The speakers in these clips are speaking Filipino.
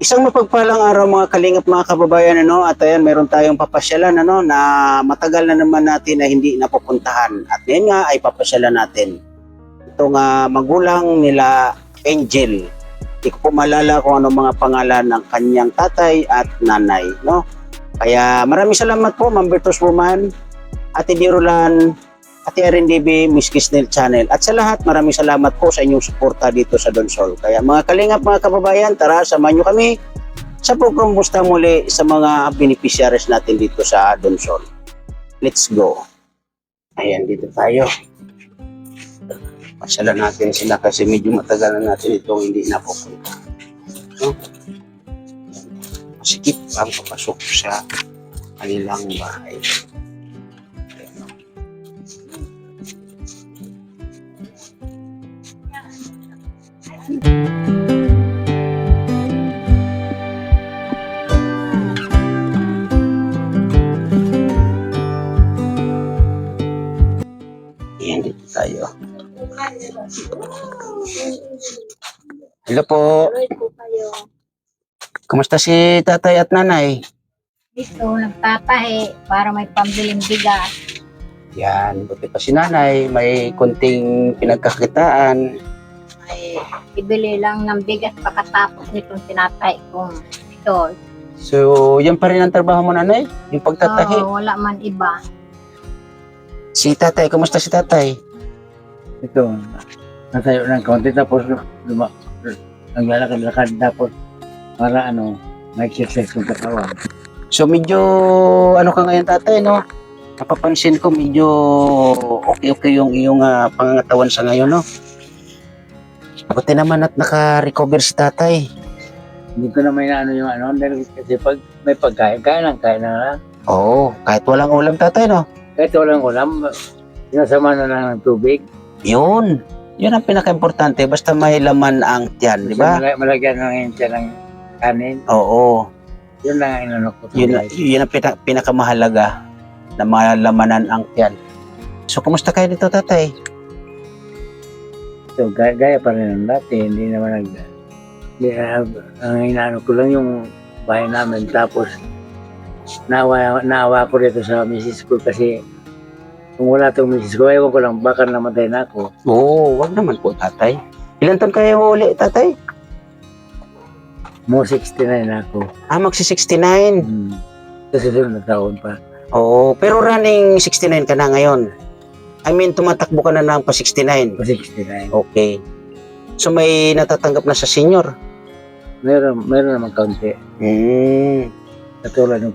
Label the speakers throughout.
Speaker 1: Isang mapagpalang araw mga kalingap mga kababayan, at ayan meron tayong papasyalan na matagal na naman natin na hindi napupuntahan, at ngayon nga ay papasyalan natin itong magulang nila Angel. Hindi ko po malala kung ano mga pangalan ng kanyang tatay at nanay, Kaya maraming salamat po, Ma'am Bertos Woman, Ate Dirolan, Ate RNDB, Miss Kisnel Channel. At sa lahat, maraming salamat po sa inyong suporta dito sa Donsol. Kaya mga kalingap, mga kababayan, tara, samahan nyo kami sa pagkumusta muli sa mga beneficiaries natin dito sa Donsol. Let's go. Ayan, dito tayo. Pasyalan natin sila kasi medyo matagal na natin itong hindi napupunta. Masikip ang papasok sa kanilang bahay. Ayan, dito tayo. Hello po. Kumusta si tatay at nanay?
Speaker 2: Dito, nagtatahi para may pambiling bigas.
Speaker 1: Yan, buti pa si nanay. May konting pinagkakitaan.
Speaker 2: Ay, ibili lang ng bigas pagkatapos nitong tinatahi kong ito.
Speaker 1: So, yan pa rin ang trabaho mo, nanay? Yung pagtatahi?
Speaker 2: Wala man iba.
Speaker 1: Si tatay, kumusta si tatay?
Speaker 3: Ito, natayo ng konti tapos naglalakad-lakad tapos para ma-exercise yung katawan.
Speaker 1: So, medyo, ka ngayon tatay, no? Napapansin ko, medyo okay yung iyong pangangatawan sa ngayon, no? Buti naman at naka-recover si tatay.
Speaker 3: Hindi ko na may yung dahil kasi pag may pagkain, kaya na lang.
Speaker 1: Oo, kahit walang ulam tatay, no?
Speaker 3: Kahit walang ulam, sinasama na lang ng tubig.
Speaker 1: Yun ang pinaka-importante, basta may laman ang tiyan, di ba?
Speaker 3: Malagyan ng siya ng kanin.
Speaker 1: Oo.
Speaker 3: Yun lang ang inanok ko.
Speaker 1: Yun ang pinakamahalaga, na malamanan ang tiyan. So, kumusta kayo dito, tatay?
Speaker 3: So, gaya pa rin ng dati, hindi naman ang inaano ko lang yung bahay namin. Tapos, naawa ko dito sa misis ko kasi kung wala itong misis ko, ewan ko lang, baka namatay na ako.
Speaker 1: Oo, wag naman po, tatay. Ilan taon kayo uli, tatay?
Speaker 3: Mo 69 na ako.
Speaker 1: Magsi-69.
Speaker 3: Sa susunod na taon pa.
Speaker 1: Oo, pero running 69 ka na ngayon. I mean, tumatakbo ka na ng pa 69.
Speaker 3: Pa 69.
Speaker 1: Okay. So, may natatanggap na sa senior?
Speaker 3: Meron naman kaunti. Katulad ng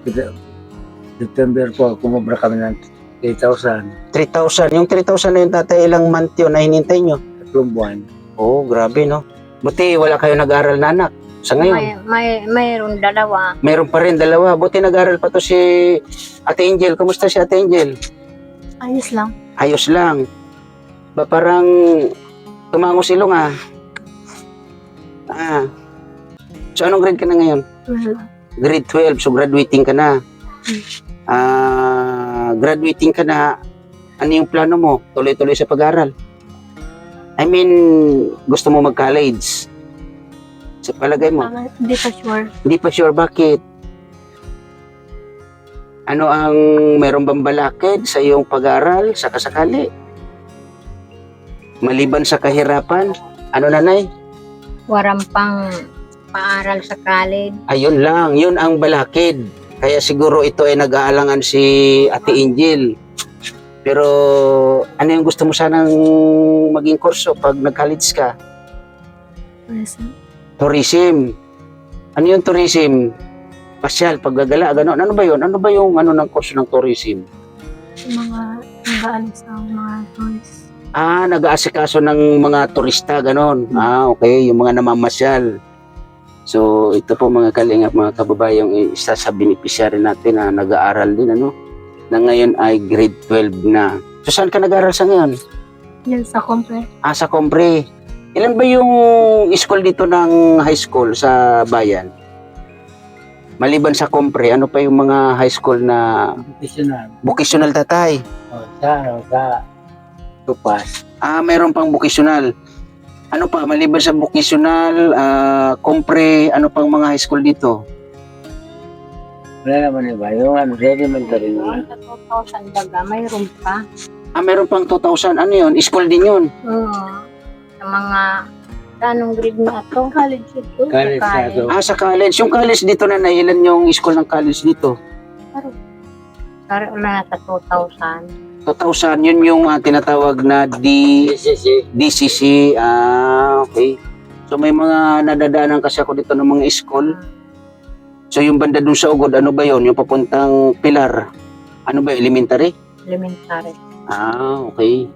Speaker 3: September po, kumubra kami ng 3,000.
Speaker 1: 3,000. Yung 3,000 na yun, tatay, ilang month yun na hinintay nyo?
Speaker 3: 3 buwan.
Speaker 1: Oo, grabe, no? Buti wala kayo nag-aral na anak sa ngayon.
Speaker 2: Mayroon dalawa.
Speaker 1: Mayroon pa rin dalawa. Buti nag-aral pa to si Ate Angel. Kumusta si Ate Angel?
Speaker 2: Ayos lang.
Speaker 1: Ayos lang. Ba parang tumangos ilong So anong grade ka na ngayon? Grade 12. So graduating ka na. Graduating ka na. Ano yung plano mo? Tuloy-tuloy sa pag-aral? I mean, gusto mo mag-college? Sa palagay mo?
Speaker 2: Hindi pa sure.
Speaker 1: Hindi pa sure. Bakit? Ano ang meron bang balakid sa iyong pag-aaral sa kasakali? Maliban sa kahirapan? Ano, nanay?
Speaker 2: Waram pang paaral sa college.
Speaker 1: Ayun lang, yun ang balakid. Kaya siguro ito ay nag-aalangan si Ate Angel. Pero ano yung gusto mo sanang maging kurso pag nag-college ka? Tourism. Ano yung tourism? Pasyal, paggagala, gano'n. Ano ba yun? Ano ba yung ng kurso ng tourism?
Speaker 2: Mga nag-aalis sa mga tourists.
Speaker 1: Nag-aasikaso ng mga turista, gano'n. Okay, yung mga namamasyal. So, ito po mga kalingap, mga kababayang isa sa beneficiary natin na nag-aaral din, na ngayon ay grade 12 na. So, saan ka nag-aaral sa ngayon?
Speaker 2: Yan sa Compre.
Speaker 1: Sa Compre. Ilan ba yung school dito ng high school sa bayan? Maliban sa Compre, ano pa yung mga high school na vocational tatay?
Speaker 3: Sa Tupas.
Speaker 1: Mayroon pang vocational. Ano pa, maliban sa vocational, kompre, ano pang mga high school dito?
Speaker 3: Wala naman iba. Yung ano, sa elementary
Speaker 2: Noon
Speaker 3: na.
Speaker 2: sa 2,000 daga, mayroon pa.
Speaker 1: Meron pang 2,000, ano yun? School din yun.
Speaker 2: Oo. Sa mga, anong grade na ito? College ito.
Speaker 3: College na ito.
Speaker 1: Sa college. Yung college dito na ilan yung school ng college dito?
Speaker 2: Sorry, wala na sa 2,000.
Speaker 1: 2,000, yun yung tinatawag na DCC. Okay. So may mga nadadaanan kasi ako dito ng mga school. So yung banda dun sa Ugod, ano ba yun? Yung papuntang Pilar. Ano ba, elementary?
Speaker 2: Elementary.
Speaker 1: Okay.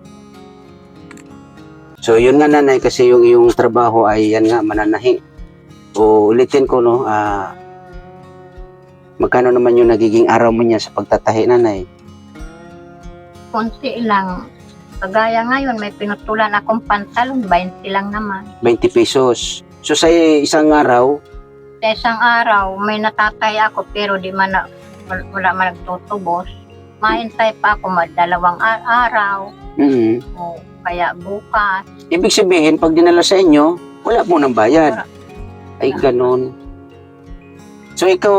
Speaker 1: So yun nga nanay, kasi yung iyong trabaho ay yan nga, mananahi. So ulitin ko no, magkano naman yung nagiging araw mo niya sa pagtatahi nanay?
Speaker 2: Konti lang. Kagaya ngayon, may pinutulan akong pantalon, 20 lang naman.
Speaker 1: 20 pesos. So sa isang araw,
Speaker 2: Sa isang araw, may natatay ako pero di man na, wala man nagtutubos. Mahintay pa ako madalawang araw. O kaya bukas.
Speaker 1: ibig sabihin, pag dinala sa inyo, wala mo nang bayad.
Speaker 2: Wala.
Speaker 1: Ay, ganon. So ikaw,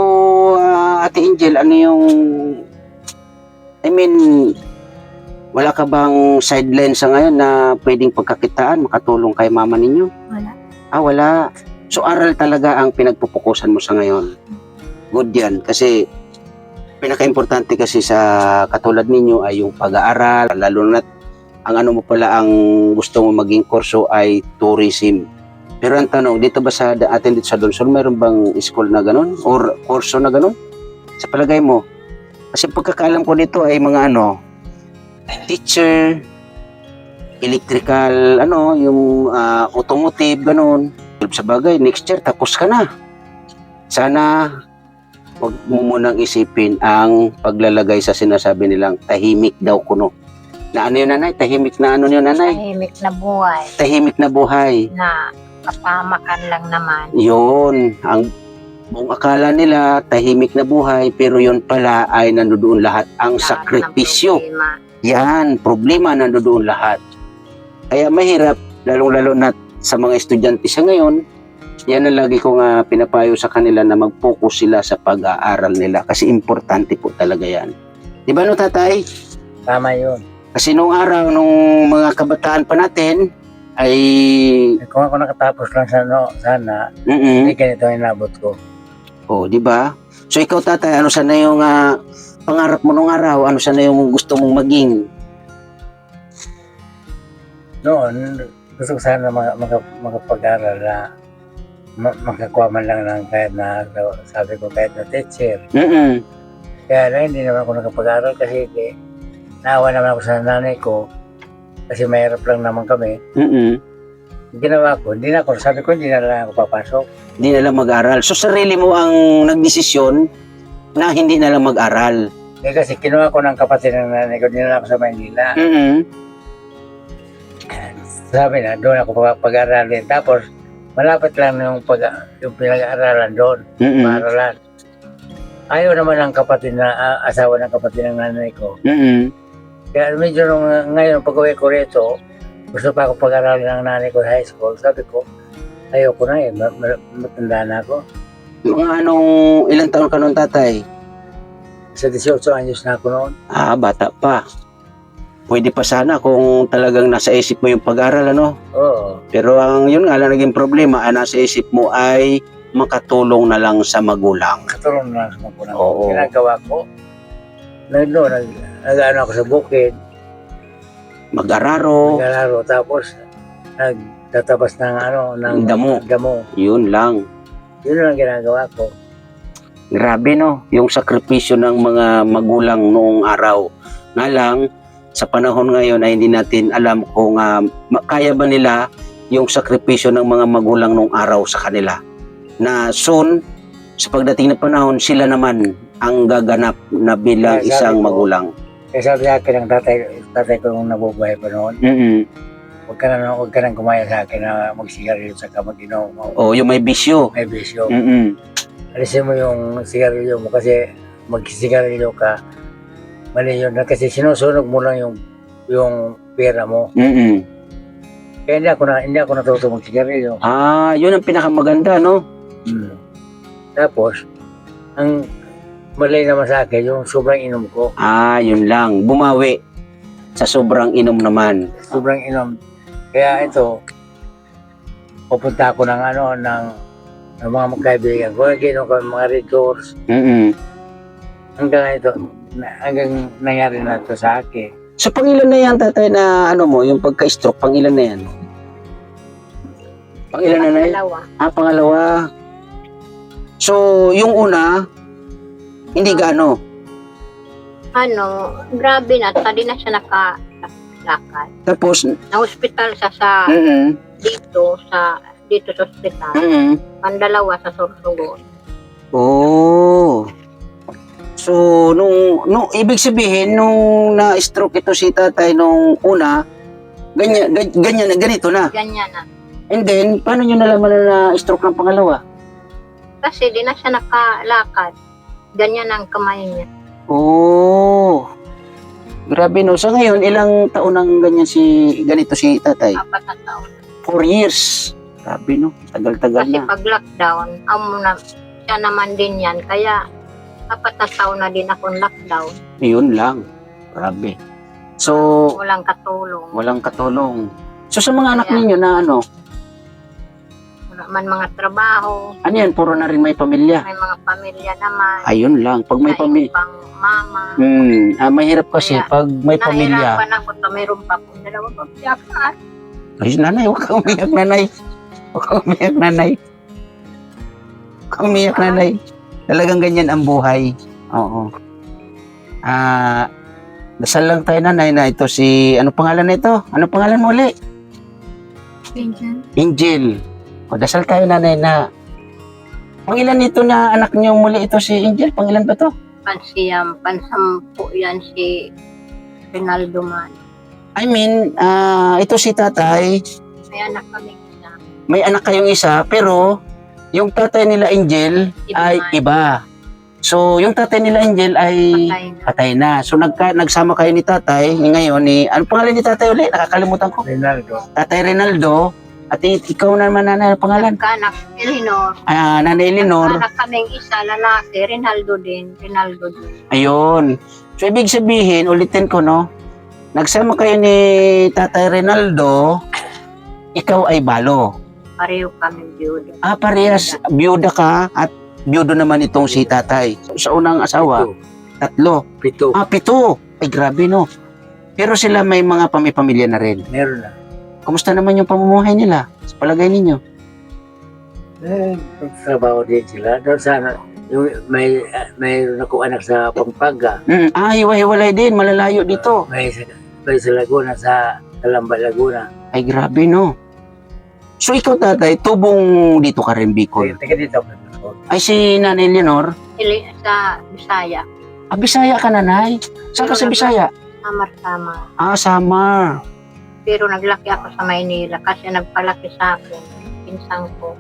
Speaker 1: Ate Angel, ano yung, wala ka bang sideline sa ngayon na pwedeng pagkakitaan, makatulong kay mama ninyo?
Speaker 2: Wala.
Speaker 1: Wala. So aral talaga ang pinagpupukusan mo sa ngayon. Good yan. Kasi pinaka-importante kasi sa katulad ninyo ay yung pag-aaral. Lalo na ang ano mo pala, ang gusto mo maging kurso ay tourism. Pero ang tanong, dito ba sa atin dito sa Donsol, mayroon bang school na ganun? Or kurso na ganun? Sa palagay mo? Kasi pagkakaalam ko dito ay mga teacher, electrical, yung automotive, ganun. Sa bagay, next year, tapos ka na. Sana, huwag mo munang isipin ang paglalagay sa sinasabi nilang tahimik daw kuno. Na ano yun, nanay? Tahimik na ano yun, nanay?
Speaker 2: Tahimik na buhay
Speaker 1: Tahimik na buhay.
Speaker 2: na kapamakan lang naman.
Speaker 1: Yun, ang buong akala nila, tahimik na buhay, pero yun pala ay nandoon lahat ang
Speaker 2: Lahat ng
Speaker 1: sakripisyo.
Speaker 2: problema.
Speaker 1: Yan, problema nandoon lahat. Kaya mahirap, lalong-lalo na sa mga estudyante sa ngayon, yan ang lagi ko nga pinapayo sa kanila na mag-focus sila sa pag-aaral nila kasi importante po talaga yan. Di ba no, tatay?
Speaker 3: Tama yun.
Speaker 1: Kasi nung araw, nung mga kabataan pa natin, ay...
Speaker 3: Kung ako nakatapos lang sana,
Speaker 1: Mm-mm.
Speaker 3: hindi ganito ang inabot ko.
Speaker 1: Di ba? So ikaw, tatay, ano sana yung pangarap mo nung araw? Ano sana yung gusto mong maging?
Speaker 3: Noon, gusto ko sana makapag-aral na makakuha man lang ng kahit na, sabi ko, kahit na teacher.
Speaker 1: Mm-mm.
Speaker 3: Kaya lang, hindi naman ako nakapag-aral kasi naawa naman ako sa nanay ko kasi mahirap lang naman kami.
Speaker 1: Mm-mm.
Speaker 3: Ginawa ko, sabi ko, hindi na lang ako papasok.
Speaker 1: Hindi na lang mag-aral. So sarili mo ang nagdesisyon na hindi na lang mag-aral.
Speaker 3: Kasi kinuha ko ng kapatid ng nanay ko, dinala ko sa Maynila.
Speaker 1: Mm-mm.
Speaker 3: Sabi na, doon ako pag-aralin. Tapos, malapit lang yung pinag-aaralan doon,
Speaker 1: Mm-mm.
Speaker 3: paaralan. Ayaw naman ng kapatid na, asawa ng kapatid ng nanay ko.
Speaker 1: Mm-mm.
Speaker 3: Kaya medyo ngayon, pag-uwi ko rito, gusto pa ako pag-aralin ng nanay ko sa high school. Sabi ko, ayaw ko na matanda na ako.
Speaker 1: Ilang taon ka noon, tatay?
Speaker 3: Sa 18 anyos na ako noon.
Speaker 1: Bata pa. Pwede pa sana kung talagang nasa isip mo yung pag-aral,
Speaker 3: Oo.
Speaker 1: Pero yun nga lang naging problema, nasa isip mo ay makatulong na lang sa magulang.
Speaker 3: Katulong na lang sa mga punang.
Speaker 1: Oo.
Speaker 3: Ginagawa ko. Nag-ano ako sa bukid.
Speaker 1: Mag-araro,
Speaker 3: Nag-araro. Tapos, nagtatabas ng damo.
Speaker 1: yun lang.
Speaker 3: Yun lang ginagawa ko.
Speaker 1: Grabe, yung sakripisyo ng mga magulang noong araw. Nga lang, sa panahon ngayon ay hindi natin alam kung kaya ba nila yung sakripisyo ng mga magulang noong araw sa kanila. Na soon, sa pagdating na panahon, sila naman ang gaganap na bilang
Speaker 3: Kaya sabi
Speaker 1: isang
Speaker 3: ko,
Speaker 1: magulang.
Speaker 3: Kaya sabi sa akin ng tatay ko nung nabubuhay pa noon,
Speaker 1: Mm-mm.
Speaker 3: huwag ka nang kumaya sa akin na magsigarilyo sa mag-inom.
Speaker 1: Yung may bisyo.
Speaker 3: May bisyo.
Speaker 1: Mm-mm.
Speaker 3: Alisin mo yung sigarilyo mo kasi magsigarilyo ka, mali yun. Kasi sinusunog mo lang yung pera mo.
Speaker 1: Mm-mm.
Speaker 3: Kaya hindi ako natuto magsigarilyo.
Speaker 1: Ah, yun ang pinakamaganda, no?
Speaker 3: Tapos, ang malay naman sa akin, yung sobrang inom ko.
Speaker 1: Ah, yun lang. Bumawi sa sobrang inom naman.
Speaker 3: Sobrang inom. Kaya ito, pupunta ako ng mga magkaibigan ko. Ginom ko mga Red Doors. Hanggang nangyari na ito sa akin.
Speaker 1: So, pangilan na yan, tatay, na yung pagka-stroke, pangilan na yan? Pangilan na yan?
Speaker 2: Dalawa.
Speaker 1: Ah, pangalawa. So, yung una, hindi gaano.
Speaker 2: Grabe na. Tadi na siya nakalakad.
Speaker 1: Tapos,
Speaker 2: Na-hospital siya sa
Speaker 1: mm
Speaker 2: dito sa hospital. Ang dalawa sa Sorsogon.
Speaker 1: Oh. So, nung ibig sabihin, nung na-stroke ito si tatay nung una, ganito na.
Speaker 2: Ganyan na.
Speaker 1: And then, paano nyo nalaman na na-stroke ng pangalawa?
Speaker 2: Kasi di na siya nakalakad. Ganyan ang kamay niya.
Speaker 1: Oh. Grabe, no? So ngayon, ilang taon nang ganito si tatay?
Speaker 2: 4 na taon.
Speaker 1: 4 years. Grabe, no? Tagal-tagal
Speaker 2: Kasi
Speaker 1: na.
Speaker 2: pag lockdown, siya naman din yan. Kaya 4 na taon na din akong lockdown.
Speaker 1: Yun lang. Grabe. So,
Speaker 2: Walang katulong.
Speaker 1: walang katulong. So sa mga anak
Speaker 2: Kaya-
Speaker 1: ninyo na
Speaker 2: Wala man mga trabaho.
Speaker 1: ano yan, puro na rin may pamilya.
Speaker 2: May mga pamilya naman.
Speaker 1: Ayun lang. Pag may pamilya,
Speaker 2: Pang mama.
Speaker 1: mahirap kasi
Speaker 2: Kaya,
Speaker 1: pag may pamilya.
Speaker 2: Nahirapan ako na mayroon pa akong dalawang pagsiyakan.
Speaker 1: Ay, nanay, huwag kang umiyak, nanay. Huwag kang umiyak, nanay. Huwag kang umiyak, nanay. Talagang ganyan ang buhay. Oo. Dasal lang tayo, nanay, na ito si, ano pangalan na ito? Ano pangalan mo ulit? Angel. O, dasal tayo, nanay, na pangilan nito na anak niyo muli ito si Angel? Pangilan ba to?
Speaker 2: Pansampu yan si Rinaldo man.
Speaker 1: I mean, ito si tatay,
Speaker 2: May anak kami isa.
Speaker 1: may anak kayong isa, pero yung tatay nila Angel ay iba. So, yung tatay nila Angel ay
Speaker 2: Patay na.
Speaker 1: patay na. So, nagsama kayo ni tatay, ngayon, ano pangalan ni tatay ulit? Nakakalimutan ko.
Speaker 3: Rinaldo.
Speaker 1: Tatay Rinaldo, at ikaw naman, nanay, ano pangalan?
Speaker 2: Nagkaanak, Eleanor.
Speaker 1: Nanay Eleanor.
Speaker 2: Nagkaanak kaming isa, lalaki, Rinaldo din.
Speaker 1: Ayun. So, ibig sabihin, ulitin ko, no? Nagsama kayo ni tatay Rinaldo, ikaw ay balo.
Speaker 2: Pareho kami biyudo.
Speaker 1: Parehas, byuda ka at byudo naman itong si tatay. Sa unang asawa, 3.
Speaker 3: 7.
Speaker 1: 7. Ay, grabe, no? Pero sila may mga pamilya na rin.
Speaker 3: Meron na.
Speaker 1: Kumusta naman yung pamumuhay nila? Sa palagay ninyo?
Speaker 3: Trabaho din sila. Doon sana, yung may naku anak sa Pampanga.
Speaker 1: Hiwa-hiwalay din. Malalayo dito.
Speaker 3: May sa Laguna, sa Calamba, Laguna.
Speaker 1: Ay, grabe, no? So, ikaw, tatay, tubong dito ka rin, Bicol.
Speaker 3: Teka dito.
Speaker 1: Ay, si Nanay Leonor,
Speaker 2: Sa Bisaya.
Speaker 1: Bisaya ka, nanay. Saan ka sa Bisaya?
Speaker 2: Samar-samar.
Speaker 1: Samar.
Speaker 2: Pero naglaki ako sa Maynila kasi nagpalaki sa akin. Pinsang ko.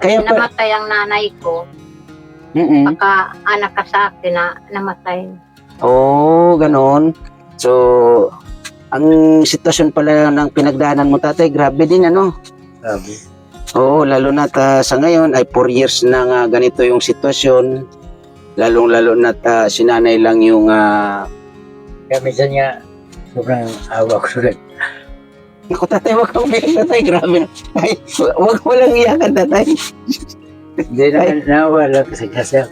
Speaker 1: Kaya pa...
Speaker 2: Namatay ang nanay ko. Pagka anak ka sa akin na namatay.
Speaker 1: Oh, ganon. So, ang sitwasyon pala ng pinagdaanan mo, tatay, grabe din, ano?
Speaker 3: Sabi.
Speaker 1: Oo, lalo na sa ngayon ay 4 years na nga ganito yung sitwasyon. Lalong-lalo na sinanay lang yung...
Speaker 3: Kaya minsan nga, sobrang awa ko sulit.
Speaker 1: Naku, tatay, wag kang umiyak, tatay. Grabe na. Ay, wag mo lang iyakan, tatay.
Speaker 3: Hindi na nawala kasi ako sa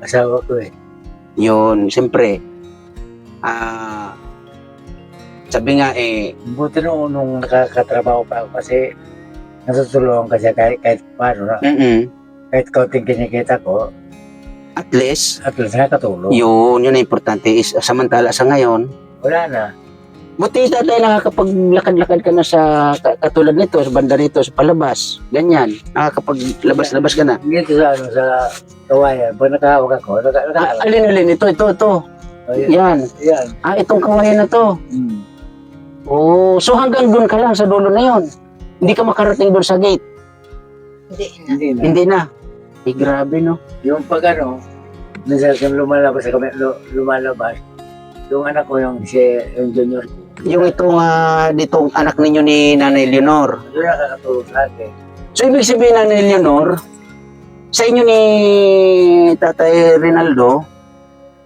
Speaker 3: asawa ko eh.
Speaker 1: Yun, siyempre. Sabi nga
Speaker 3: Buti nung nakakatrabaho pa ako kasi natutulungan kasi kahit paano na. Kahit kaunting kinikita ko,
Speaker 1: at least,
Speaker 3: nakakatulong.
Speaker 1: yun ang importante is samantala sa ngayon,
Speaker 3: Wala na.
Speaker 1: buti tatay nakakapaglakad-lakad ka na sa katulad nito, sa banda rito, sa palabas. Ganyan. Nakakapaglabas-labas ka na.
Speaker 3: Dito sa kawayan, pag nakahawak ako, nakahawak.
Speaker 1: Alin, ito. Yan.
Speaker 3: Yan.
Speaker 1: Itong kawayan na to. Oh, so hanggang doon ka lang sa dulo na yon. Hindi ka makarating doon sa gate.
Speaker 2: Hindi na.
Speaker 3: Hindi na.
Speaker 1: Hindi na. Grabe, no?
Speaker 3: Yung pag minsan kung lumalabas, yung anak ko yung junior ko,
Speaker 1: Yung itong ditong anak ninyo ni Nanay Leonor.
Speaker 3: Doon nakakatulog sa akin.
Speaker 1: So, ibig sabihin, Nanay Leonor, sa inyo ni Tatay Rinaldo,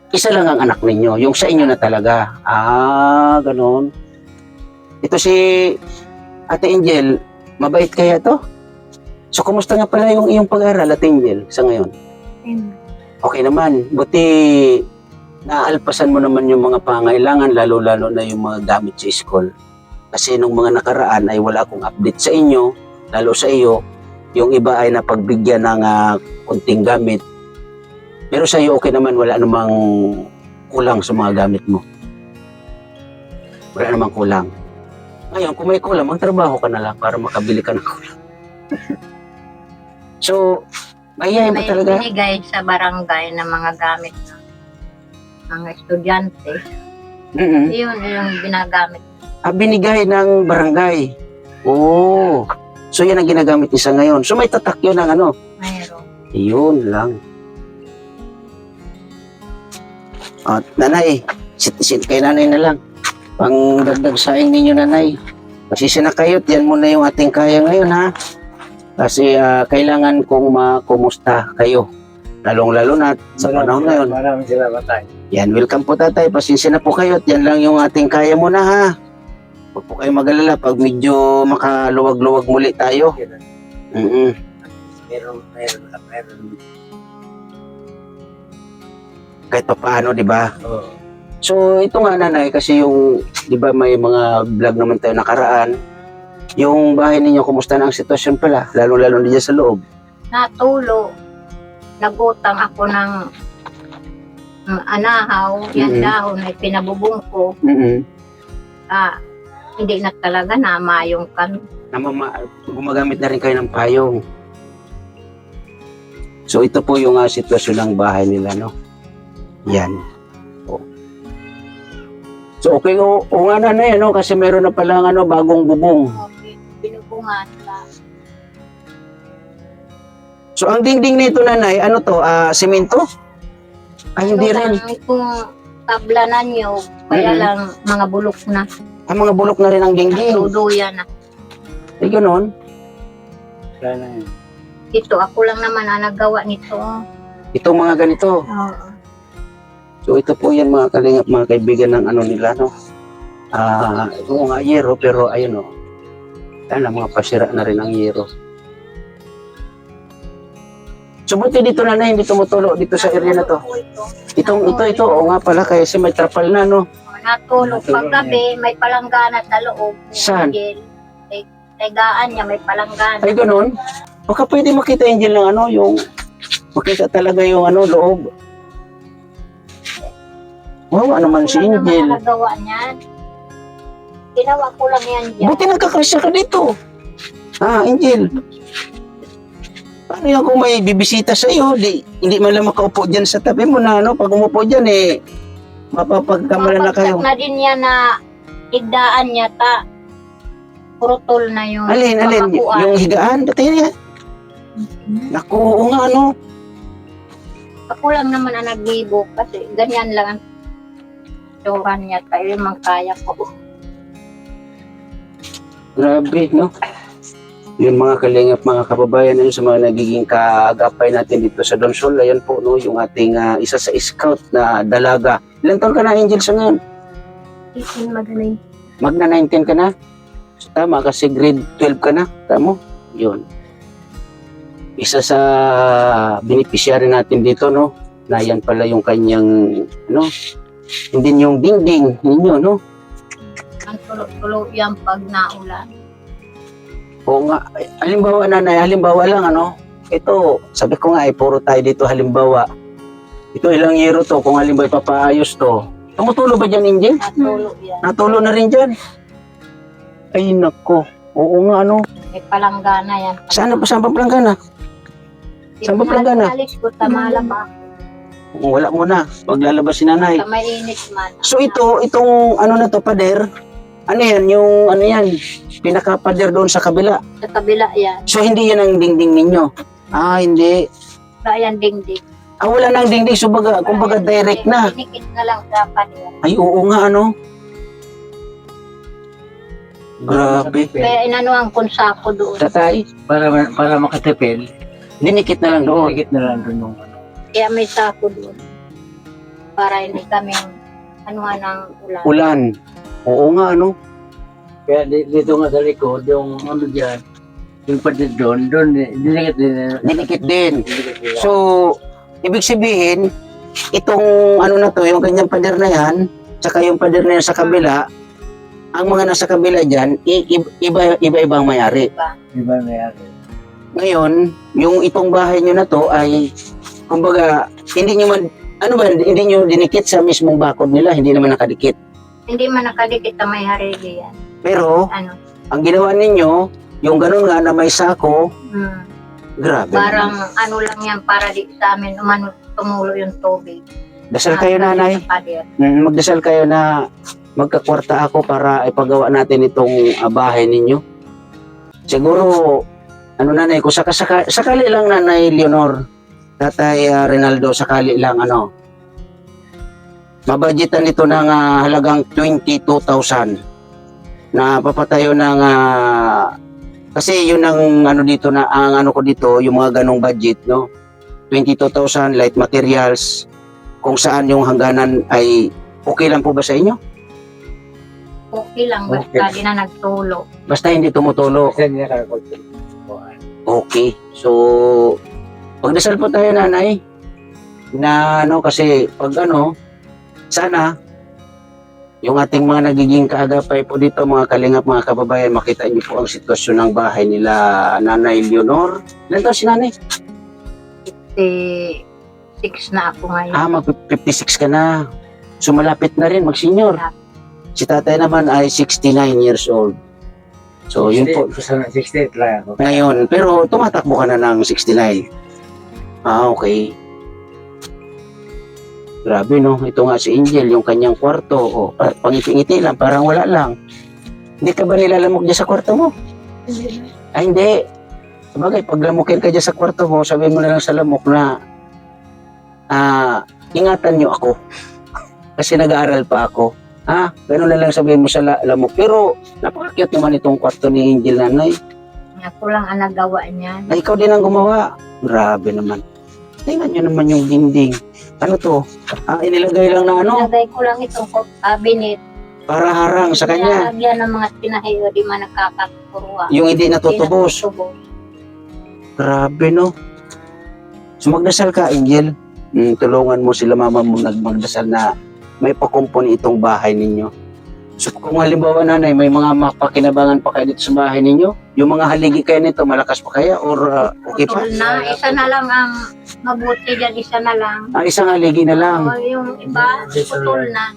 Speaker 1: isa lang ang anak ninyo. Yung sa inyo na talaga. Ah, ganun. Ito si Ate Angel, mabait kaya to? So, kumusta nga pala yung iyong pag-aaral, Ate Angel, sa ngayon? Okay naman. Buti naaalpasan mo naman yung mga pangailangan, lalo-lalo na yung mga gamit sa school. Kasi nung mga nakaraan ay wala akong update sa inyo, lalo sa iyo, yung iba ay napagbigyan ng kunting gamit. Pero sa iyo, okay naman, wala namang kulang sa mga gamit mo. Wala namang kulang. Ngayon, kung may kulang, magtrabaho ka na lang para makabili ka ng kulang. So, mayayain ba
Speaker 2: May
Speaker 1: talaga?
Speaker 2: binigay sa barangay ng mga gamit ng mga estudyante.
Speaker 1: Mm-mm.
Speaker 2: Yun yung ginagamit.
Speaker 1: Binigay ng barangay. Oo. So, yan ang ginagamit niya sa ngayon. So, may tatak yun ng ano.
Speaker 2: Mayroon.
Speaker 1: Yun lang. At nanay, sit kay nanay na lang. Pang dagdag saing ninyo, nanay. Pasisi na kayo, yan muna yung ating kaya ngayon, ha? Kasi kailangan kong makumusta kayo. Lalong-lalo na sa panahon ngayon.
Speaker 3: Maraming salamat tayo.
Speaker 1: Yan, welcome po tatay. Pasensya na po kayo at yan lang yung ating kaya muna, ha? Huwag po kayo mag-alala pag medyo makaluwag-luwag muli tayo. Mm-mm.
Speaker 3: Meron.
Speaker 1: Kahit pa paano, di ba?
Speaker 3: Oo.
Speaker 1: So, ito nga nanay, kasi yung, di ba may mga vlog naman tayo nakaraan, yung bahay ninyo, kumusta na ang sitwasyon pala? Lalo-lalo diyan sa loob.
Speaker 2: Natulo. Nagutang ako ng anahaw. Yan
Speaker 1: Mhm.
Speaker 2: dahon ay pinabubong ko.
Speaker 1: Mm-mm.
Speaker 2: Hindi na talaga namayong kan.
Speaker 1: Gumagamit na rin kayo ng payong. So, ito po yung sitwasyon ng bahay nila, no? Yan. O. So, okay, o nga nanay, ano? Kasi meron na palang bagong bubong.
Speaker 2: Binubungan sa
Speaker 1: So, ang dingding nito, nanay, ano to? Semento? Ay, hindi rin.
Speaker 2: Kung tablanan nyo, kaya
Speaker 1: Mhm.
Speaker 2: lang mga bulok na.
Speaker 1: Ang mga bulok na rin ang dingding.
Speaker 2: Tuduyan na.
Speaker 1: Ay, ganun.
Speaker 3: Kaya na yun.
Speaker 2: Ito, ako lang naman ang nagawa nito.
Speaker 1: Itong mga ganito.
Speaker 2: Oo.
Speaker 1: So, ito po yan, mga kalingap, mga kaibigan ng ano nila, no? Ito nga yero, pero ayun, no? Yan, mga pasira na rin ang yero. So, buti dito na hindi tumutulo dito sa area na to. Ito, oo nga pala, kasi may trapal na, no?
Speaker 2: Natulog paggabi, may palanggana sa loob.
Speaker 1: Saan?
Speaker 2: Tegaan niya, may palanggana.
Speaker 1: Ay, ganun. Baka pwede makita Angel ng yung makita talaga yung loob. Wow, ano man si
Speaker 2: Ako lang naman
Speaker 1: Angel.
Speaker 2: ang nagawa niyan. Ginawa ko lang yan dyan.
Speaker 1: Buti nagkakasya ka dito. Angel. Paano yan kung may bibisita sa iyo? Hindi man lang makaupo dyan sa tabi mo na, pag umupo dyan, mapapagkamalan na kayo.
Speaker 2: Mapagsak na din yan na igdaan niya ta. Purutol na yun.
Speaker 1: Alin,
Speaker 2: Pamakuan.
Speaker 1: yung higaan, dati yan. Naku, oo nga,
Speaker 2: Ako lang naman ang nag-ibo kasi ganyan lang ang turan niya tayo mang kaya ko.
Speaker 1: Grabe, no? Yun mga kalingap, mga kababayan, yun sa mga nagiging kaagapay natin dito sa Donsol. Ayan po, no, yung ating isa sa scout na dalaga. Ilan taon ka na, Angel, sa ngayon?
Speaker 2: 18 magaling.
Speaker 1: Magna 19 ka na? So, tama, kasi grade 12 ka na. Tama? Yun. Isa sa beneficiary natin dito, no? Na yan pala yung kanyang, hindi yung dingding ninyo, no?
Speaker 2: Ang tulo-tulo yan pag naulan.
Speaker 1: Oo nga. Halimbawa, nanay, halimbawa lang, ito, sabi ko nga, puro tayo dito, halimbawa. Ito, ilang yero to, kung halimbawa ipapaayos to. Tumutulo ba dyan, Angel?
Speaker 2: Natulo yan.
Speaker 1: Natulo na rin dyan. Ay, nako. Oo nga,
Speaker 2: May palanggana yan.
Speaker 1: Saan ba palanggana? Saan ba palanggana?
Speaker 2: Alis ko sa malaba.
Speaker 1: Wala muna. Maglalabas si nanay.
Speaker 2: Sa may init man.
Speaker 1: So itong na to, pader, ano yan, pinaka-pader doon sa kabila.
Speaker 2: Sa kabila yan.
Speaker 1: So hindi yan ang dingding ninyo. Hindi.
Speaker 2: Wala yan dingding.
Speaker 1: Wala nang dingding, so kumbaga direct na.
Speaker 2: Dinikit na lang dapat yan.
Speaker 1: Ay, oo nga, Grabe.
Speaker 2: Kaya inanuhan kong sako doon.
Speaker 1: Tatay,
Speaker 3: Para makatipid,
Speaker 1: dinikit na lang doon.
Speaker 3: higit na lang doon yung ano.
Speaker 2: Kaya may sako doon. Para hindi kami anuhan ng ulan.
Speaker 1: Ulan. Oo nga, ano?
Speaker 3: Kaya dito nga sa likod, yung ano dyan, yung pader doon, dinikit din.
Speaker 1: Dinikit din.
Speaker 3: Dinikit din.
Speaker 1: So, ibig sabihin, itong ano na to, yung kanyang pader na yan, saka yung pader na yan sa kabila, ang mga nasa kabila dyan, iba-ibang may-ari.
Speaker 3: Diba mayari?
Speaker 1: Ngayon, yung itong bahay nyo na to ay, kumbaga, hindi nyo hindi nyo dinikit sa mismong bakod nila, hindi naman nakadikit.
Speaker 2: Hindi man nakadikit na may harili yan.
Speaker 1: Pero,
Speaker 2: Ano,
Speaker 1: ang ginawa ninyo, yung ganun nga na may sako, grabe.
Speaker 2: parang ano lang yan para di sa amin tumulo yung tubig.
Speaker 1: Dasal kayo, nanay.
Speaker 2: Sa pader.
Speaker 1: Magdasal kayo na magkakwarta ako para ipagawa natin itong bahay ninyo. Siguro, ano nanay ko, sakali lang nanay Leonor, tatay Rinaldo, sakali lang ano, mabudgetan nito ng halagang 22,000 na papatayo ng kasi yun ang ano dito na ang ano ko dito yung mga ganong budget, no, 22,000 light materials, kung saan yung hangganan ay okay lang po ba sa inyo?
Speaker 2: Okay lang, basta
Speaker 3: Okay.
Speaker 2: di na nagtulo.
Speaker 1: Basta hindi tumutulo.
Speaker 3: Kasi hindi nakakot.
Speaker 1: Okay. So, pagdasal po tayo, nanay, na ano, kasi pag ano, sana, yung ating mga nagiging kaagapay po dito, mga kalingap, mga kababayan, makita niyo po ang sitwasyon ng bahay nila, Nanay Leonor. Ilan taon si nanay?
Speaker 2: 6 na ako ngayon.
Speaker 1: Mag-56 ka na. So, malapit na rin, mag-senior. Si tatay naman ay 69 years old. So, yun po.
Speaker 3: 68 lang ako.
Speaker 1: Ngayon, pero tumatakbo ka na ng 69. Okay. Grabe, no? Ito nga si Angel, yung kanyang kwarto. O, pangiti-ngiti lang, parang wala lang. Hindi ka ba nilalamok dyan sa kwarto mo? Ay, hindi. Sabagay, pag lamukin ka dyan sa kwarto mo, sabihin mo na lang sa lamok na, ingatan nyo ako. Kasi nag-aaral pa ako. Ganun na lang sabihin mo sa lamok. Pero, napaka-cute naman itong kwarto ni Angel, nanay.
Speaker 2: Ako lang ang nagawa niyan.
Speaker 1: Ay, ikaw din ang gumawa. Grabe naman. Tingnan nyo naman yung dinding. Ano to? Inilagay lang na ano,
Speaker 2: Nilagay ko lang itong cabinet.
Speaker 1: para harang sa kanya.
Speaker 2: Nilagyan ng mga tinahiyo, di man nakakaturuan.
Speaker 1: Yung hindi natutubos.
Speaker 2: Natutubos.
Speaker 1: Grabe, no? So, magdasal ka, Angel. Tulungan mo sila mama mo magdasal na may pakumpuni itong bahay ninyo. So, kung halimbawa, nanay, may mga mapakinabangan pa kayo dito sa bahay ninyo, yung mga haligi kayo nito, malakas pa kaya? Or okay pa?
Speaker 2: Putol na. Isa na lang ang mabuti dyan. Isa na lang.
Speaker 1: Isang haligi na lang.
Speaker 2: O, yung iba, putol na.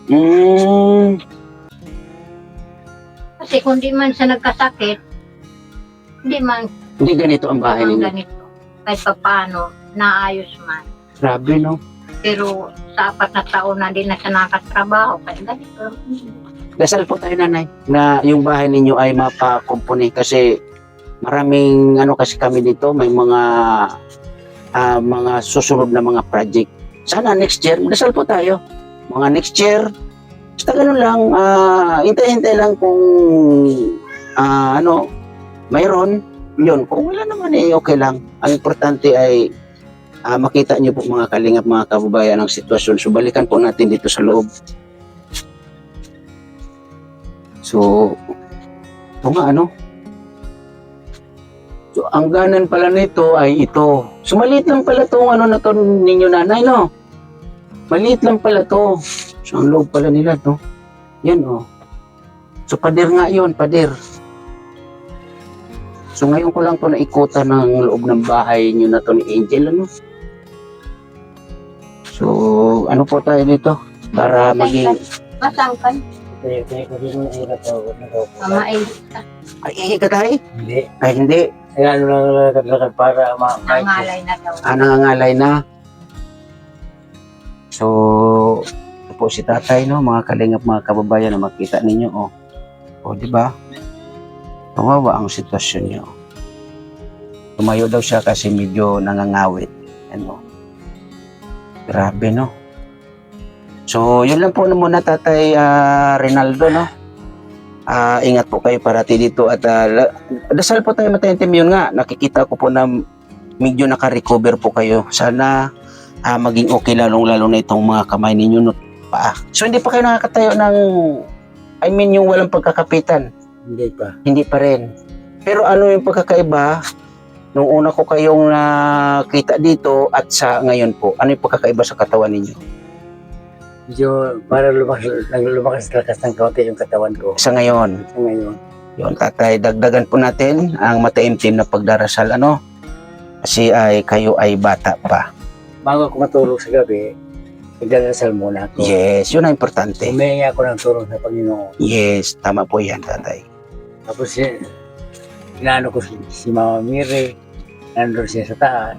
Speaker 2: Kasi kung di man siya nagkasakit,
Speaker 1: Hindi ganito ang bahay
Speaker 2: ang
Speaker 1: ninyo.
Speaker 2: ganito. Kahit pa paano, naayos man.
Speaker 1: Grabe, no?
Speaker 2: Pero sa 4 na taon na din na siya nakatrabaho. Kaya ganito.
Speaker 1: Dasal po tayo, nanay, na yung bahay ninyo ay mapakumpuni kasi maraming ano kasi kami dito, may mga susunod na mga project. Sana next year, dasal po tayo. Mga next year, basta ganun lang, hintay-hintay lang kung mayroon, yun. Kung wala naman okay lang. Ang importante ay makita niyo po mga kalingap, mga kababayan ang sitwasyon. So balikan po natin dito sa loob. So, ito nga So, ang ganan pala nito ay ito. So, maliit lang pala itong na to ninyo, nanay, no? Maliit lang pala to. So, ang loob pala nila, no? Yan, oh. So, pader nga yun, pader. So, ngayon ko lang to naikutan ng loob ng bahay nyo na to ni Angel, ano? So, ano po tayo dito? Para maging...
Speaker 2: Masangkan.
Speaker 3: Kaya ko din yung hirap ako.
Speaker 2: Mamain.
Speaker 1: Ay, ihi ka tayo?
Speaker 3: Hindi.
Speaker 1: Ay, hindi.
Speaker 3: Kaya ano lang lakad-lakad para
Speaker 2: Nangalay na daw.
Speaker 1: Nangangalay na. So, ito po si tatay, no? Mga kalingap, mga kababayan na makita ninyo, oh. O, di ba? Kawawa ang sitwasyon niyo. Tumayo daw siya kasi medyo nangangawit. Ano? Grabe, no? So, yun lang po muna, Tatay Rinaldo, no? Ingat po kayo parati dito at dasal po tayo matayentim yun nga. Nakikita ko po na medyo naka-recover po kayo. Sana maging okay lalong-lalo na itong mga kamay ninyo no, paa. So hindi pa kayo nakakatayo ng yung walang pagkakapitan.
Speaker 3: Hindi pa.
Speaker 1: Hindi pa rin. Pero ano yung pagkakaiba nung una ko kayong nakita dito at sa ngayon po? Ano yung pagkakaiba sa katawan ninyo?
Speaker 3: Medyo para lumakas-lakas ng kaunti yung katawan ko.
Speaker 1: Sa ngayon?
Speaker 3: Sa ngayon.
Speaker 1: Yun, tatay, dagdagan po natin ang mataimtim na pagdarasal, ano? Kasi kayo ay bata pa.
Speaker 3: Bago ako matulog sa gabi, nagdarasal muna ako.
Speaker 1: Yes, yun ang importante.
Speaker 3: Humingi ako ng tulong sa Panginoon.
Speaker 1: Yes, tama po yan, tatay.
Speaker 3: Tapos inaano ko si Mama Miri, nandun siya sa taas.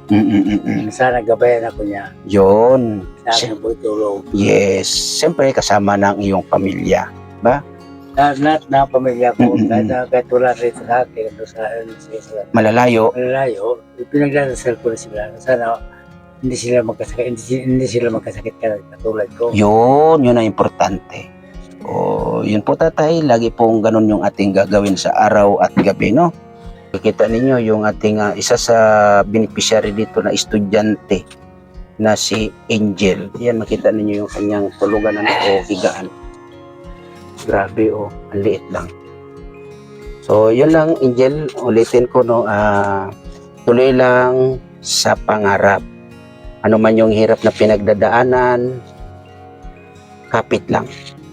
Speaker 3: Sana gabayan ako niya.
Speaker 1: Yun.
Speaker 3: Sa akin po tulong.
Speaker 1: Yes, siyempre kasama ng iyong pamilya.
Speaker 3: Lahat ng pamilya ko, kahit wala rin sa akin, sa
Speaker 1: Malalayo.
Speaker 3: malayo, pinagdarasal ko na sila. Sana hindi sila magkasakit katulad ko.
Speaker 1: Yun ang importante. So, yun po tatay, lagi pong ganun yung ating gagawin sa araw at gabi, no? Kita ninyo yung ating isa sa beneficiary dito na estudyante na si Angel. Yan, makita ninyo yung kanyang tulugan o higaan. Grabe ang liit lang. So, yun lang Angel, ulitin ko no, tuloy lang sa pangarap. Ano man yung hirap na pinagdadaanan, kapit lang.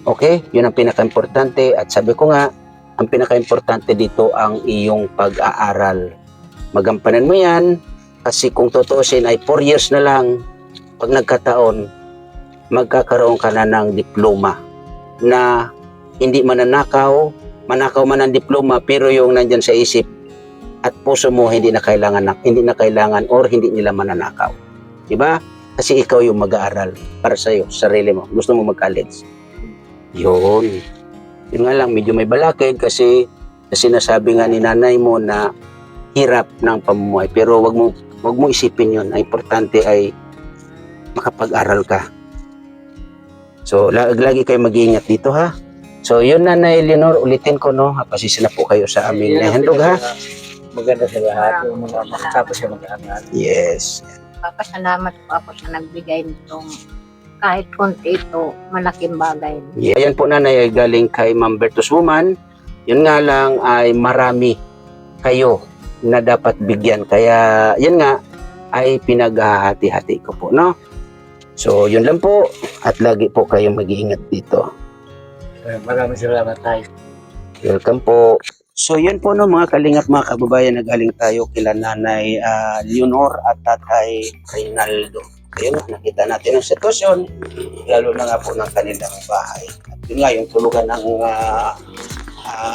Speaker 1: Okay? Yun ang pinaka-importante at sabi ko nga, ang pinaka-importante dito ang iyong pag-aaral. Magampanan mo yan kasi kung tutuusin ay 4 years na lang pag nagkataon, magkakaroon ka na ng diploma na hindi mananakaw man ang diploma pero yung nandyan sa isip at puso mo hindi na kailangan or hindi nila mananakaw. Diba? Kasi ikaw yung mag-aaral para sa'yo, sarili mo. Gusto mo mag-college. Yun. Yun nga lang, medyo may balakid kasi sinasabi nga ni nanay mo na hirap ng pamumuhay. Pero wag mo isipin yun. Ang importante ay makapag-aral ka. So, lagi kayo mag-iingat dito ha. So, yun Nanay Leonor, ulitin ko no. Pasisi na po kayo sa amin. Handog ha.
Speaker 3: Maganda sa lahat. Makatapos siya mag-aaral.
Speaker 1: Yes.
Speaker 2: Papasalamat po ako sa nagbigay nitong kahit konti ito, malaking bagay.
Speaker 1: Yeah. Ayan po nanay ay galing kay Ma'am Bertus Woman. Yun nga lang ay marami kayo na dapat bigyan. Kaya yun nga ay pinaghahati-hati ko po, no? So yun lang po at lagi po kayong mag-iingat dito.
Speaker 3: Maraming salamat tayo.
Speaker 1: Welcome po. So yun po no mga kalingap mga kababayan, nagaling tayo kila Nanay Leonor at Tatay Reynaldo. Ayun, nakita natin ang sitwasyon, lalo na nga po ng kanilang bahay. At yun nga, yung tulugan ng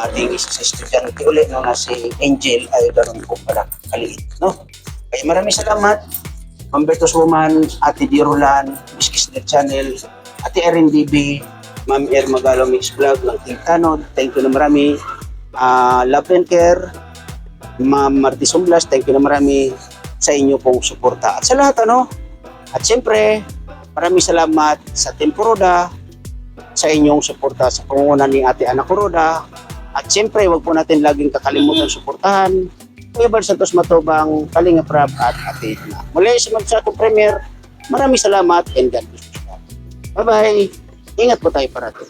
Speaker 1: ating isa sa estudyante ulit no, na si Angel ay ganoon po pala kaliit. No? Kaya maraming salamat, Ma'am Bertus Woman, Ate Dirolan, Miss Kisner Channel, Ate Erin DB, Ma'am Er Magalo Mix Vlog ng Quintano. Thank you na marami. Love and Care, Ma'am Marty Sumblas, thank you na marami sa inyo pong suporta. At sa lahat at siyempre, maraming salamat sa Team Kuroda, sa inyong suporta sa pangunguna ni Ate Ana Kuroda. At siyempre, wag po natin laging kakalimutan suportahan Kuya Bal Santos Matubang, Kalingap Rab at Ate Ana. Muli sa atong premiere, maraming salamat and God bless you. Bye-bye. Ingat po tayo parating.